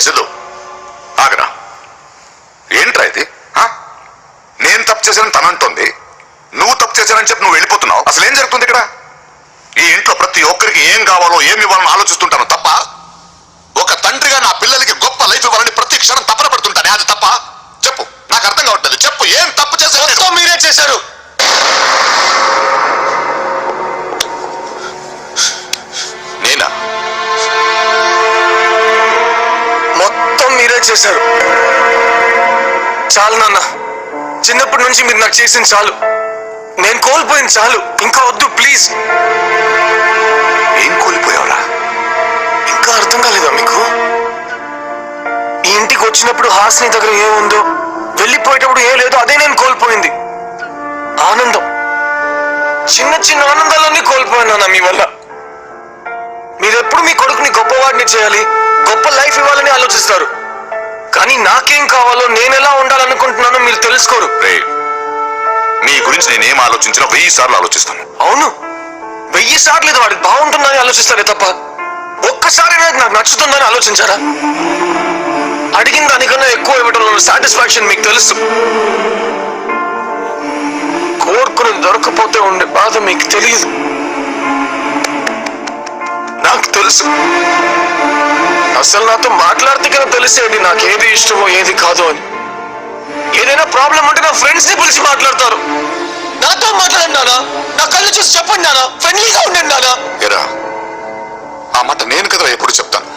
సిద్ధు ఆగరా, ఏంట్రా ఇది? నేను తప్పు చేశానని తనంటుంది, నువ్వు తప్పు చేశానని చెప్పి నువ్వు వెళ్ళిపోతున్నావు. అసలు ఏం జరుగుతుంది ఇక్కడ? ఈ ఇంట్లో ప్రతి ఒక్కరికి ఏం కావాలో ఏమి ఇవ్వాలని ఆలోచిస్తుంటాను తప్ప, ఒక తండ్రిగా నా పిల్లలకి గొప్ప లైఫ్ ఇవ్వాలని ప్రతి క్షణం తపన పడుతుంటానే, అది తప్ప? చెప్పు, నాకు అర్థం కావట్లేదు. చెప్పు, ఏం తప్పు చేశారు? మీరే చేశారు. నేనా? మొత్తం మీరే చేశారు. చాలు నాన్న, చిన్నప్పటి నుంచి మీరు నాకు చేసింది చాలు. నేను కోల్పోయింది చాలు, ఇంకా వద్దు ప్లీజ్. ఏం కోల్పోయావురా? ఇంకా అర్థం కాలేదా మీకు? ఈ ఇంటికి వచ్చినప్పుడు హాస్ని దగ్గర ఏముందో, వెళ్ళిపోయేటప్పుడు ఏ లేదో అదే నేను కోల్పోయింది. ఆనందం, చిన్న చిన్న ఆనందాలన్నీ కోల్పోయాను మీ వల్ల. మీరెప్పుడు మీ కొడుకుని గొప్పవాడిని చేయాలి, గొప్ప లైఫ్ ఇవ్వాలని ఆలోచిస్తారు. కానీ నాకేం కావాలో, నేను ఎలా ఉండాలనుకుంటున్నానో మీరు తెలుసుకోరు. నీ గురించి నేనేం ఆలోచించినా 1000 సార్లు ఆలోచిస్తాను. అవును, 1000 సార్లు ఇది వాడికి బాగుంటుందని ఆలోచిస్తారే తప్ప ఒక్కసారి నాకు నచ్చుతుందని ఆలోచించారా? అడిగిన దానికన్నా ఎక్కువ ఇవ్వడంలో సాటిస్ఫాక్షన్ మీకు తెలుసు. కోరుకుని దొరకపోతే ఉండే బాధ మీకు తెలియదు, నాకు తెలుసు. అసలు నాతో మాట్లాడితే కదా తెలిసేది నాకు ఏది ఇష్టమో ఏది కాదో అని. ఏదైనా ప్రాబ్లం ఉంటే నా ఫ్రెండ్స్ ని పిలిచి మాట్లాడతారు. నాతో మాట్లాడండి నానా, నా కళ్ళు చూసి చెప్పండి నానా, ఫ్రెండ్లీగా ఉండండి నానా. ఎరా, ఆ మాట నేను కదా ఎప్పుడు చెప్తాను.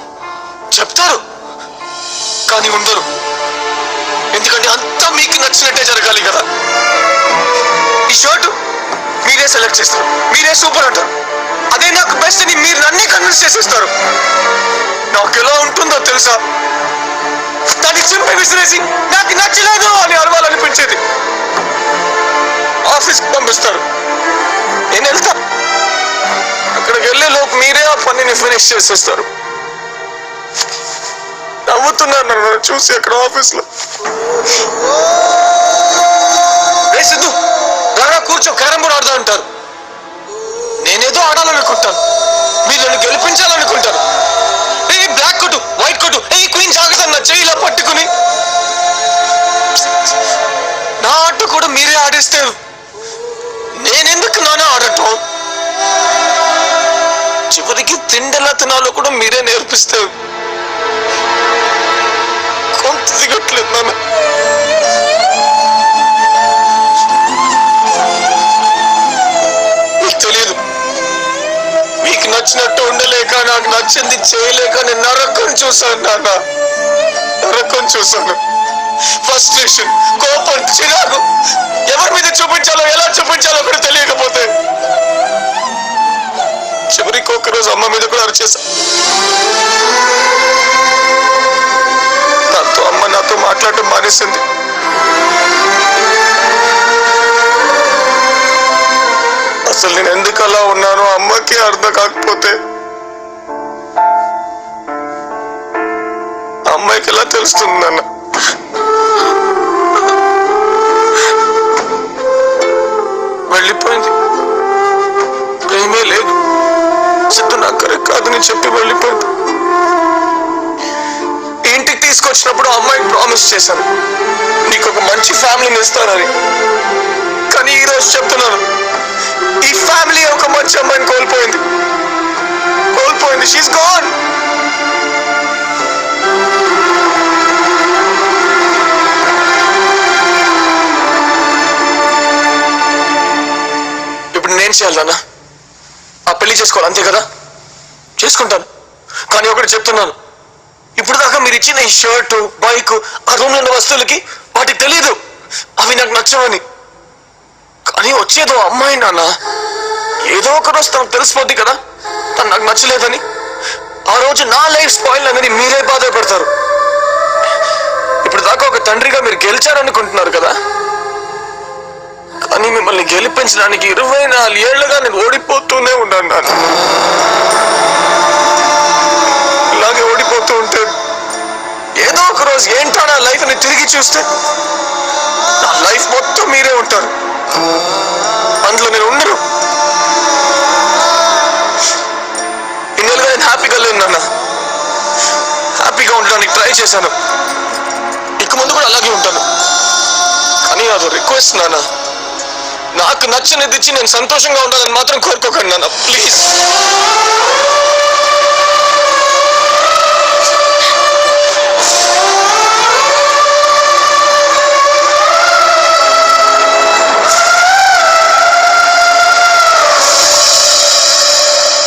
చెప్తారు కానీ ఉండరు, ఎందుకంటే అంతా మీకు నచ్చినట్టే జరగాలి కదా. ఈ షర్టు మీరే సెలెక్ట్ చేస్తారు, మీరే సూపర్ అంటారు, అదే నాకు బెస్ట్ అని మీరు నన్నే కన్విన్స్ చేసేస్తారు. నాకు ఎలా ఉంటుందో తెలుసా? దాన్ని చింపి విసిరేసి నాకు నచ్చలేదు అని అరవాలనిపించేది. ఆఫీస్కి పంపిస్తారు, నేను వెళ్తా. అక్కడికి వెళ్ళే లోపు మీరే ఆ పనిని ఫినిష్ చేసేస్తారు. నవ్వుతున్నారు నన్ను చూసి అక్కడ ఆఫీస్లో. రే సిద్ధు, రాగా కూర్చో, క్యారమ్ బోర్డ్ ఆడదా అంటారు. నేనేదో ఆడాలనుకుంటాను, మీరు నన్ను గెలిపించాలనుకుంటారు. ఏ బ్లాక్ కొట్టు, వైట్ కొట్టు, ఏ క్వీన్ జాగ్రత్త నా చెయ్యిలా పట్టుకుని. నా ఆట కూడా మీరే ఆడిస్తే నేనెందుకు నాన్న ఆడటం? చివరికి తిండెలా తినాలో కూడా మీరే నేర్పిస్తే కొంత దిగట్లేదు నాన్న. మీకు తెలియదు, మీకు నచ్చినట్టు ఉండలేక, నాకు నచ్చింది చేయలేక నేను నరకం చూశాను నాన్న, నరకం చూశాను. ఫ్రస్ట్రేషన్, కోపం, చిరాకు, ఎవరి మీద చూపించాలో ఎలా చూపించాలో కూడా తెలియకపోతే చివరికి ఒక్కరోజు అమ్మ మీద కూడా అరిచేశా. దాంతో అమ్మ నాతో మాట్లాడటం మానేసింది. అసలు నేను ఎందుకు అలా ఉన్నానో అమ్మకి అర్థం కాకపోతే అమ్మాయికి ఎలా తెలుస్తుంది నాన్న? వెళ్ళిపోయింది, ప్రేమే లేదు, సిద్ధు నాకు కరెక్ట్ కాదని చెప్పి వెళ్ళిపోయింది. ఇంటికి తీసుకొచ్చినప్పుడు అమ్మాయికి ప్రామిస్ చేశాను, నీకు ఒక మంచి ఫ్యామిలీని ఇస్తానని. కానీ ఈరోజు చెప్తున్నాను, ఈ ఫ్యామిలీ ఒక మంచి అమ్మాయిని కోల్పోయింది. She's gone. ఇప్పుడు నేను చేయాలన్నా? ఆ పెళ్లి చేసుకోవాలి అంతే కదా? చేసుకుంటాను. కానీ ఒకటి చెప్తున్నాను, ఇప్పుడు దాకా మీరు ఇచ్చిన ఈ షర్టు, బైక్, ఆ రూమ్లో ఉన్న వస్తువులకి వాటికి తెలీదు అవి నాకు నచ్చవని. కానీ వచ్చేదో అమ్మాయి నాన్న, ఏదో ఒక రోజు తనకు తెలిసిపోద్ది కదా తను నాకు నచ్చలేదని. ఆ రోజు నా లైఫ్ స్పాయిల్ అని మీరే బాధపడతారు. ఇప్పుడు దాకా ఒక తండ్రిగా మీరు గెలిచారనుకుంటున్నారు కదా, కానీ మిమ్మల్ని గెలిపించడానికి 24 ఏళ్లుగా నేను ఓడిపోతూనే ఉన్నాను నాన్న. ఇలాగే ఓడిపోతూ ఉంటే ఏదో ఒక రోజు ఏంటో నా లైఫ్ ని తిరిగి చూస్తే నా లైఫ్ మొత్తం మీరే ఉంటారు, అందులో నేను ఉండను. ఇన్నేళ్ళుగా నేను హ్యాపీగా లేను నాన్న, హ్యాపీగా ఉంటాను. ఉండడానికి ట్రై చేశాను. ఇక ముందు కూడా అలాగే ఉంటాను. కానీ అది రిక్వెస్ట్ నాన్న, నాకు నచ్చినది ఇచ్చి నేను సంతోషంగా ఉండాలని మాత్రం కోరుకోకండి నాన్న, ప్లీజ్.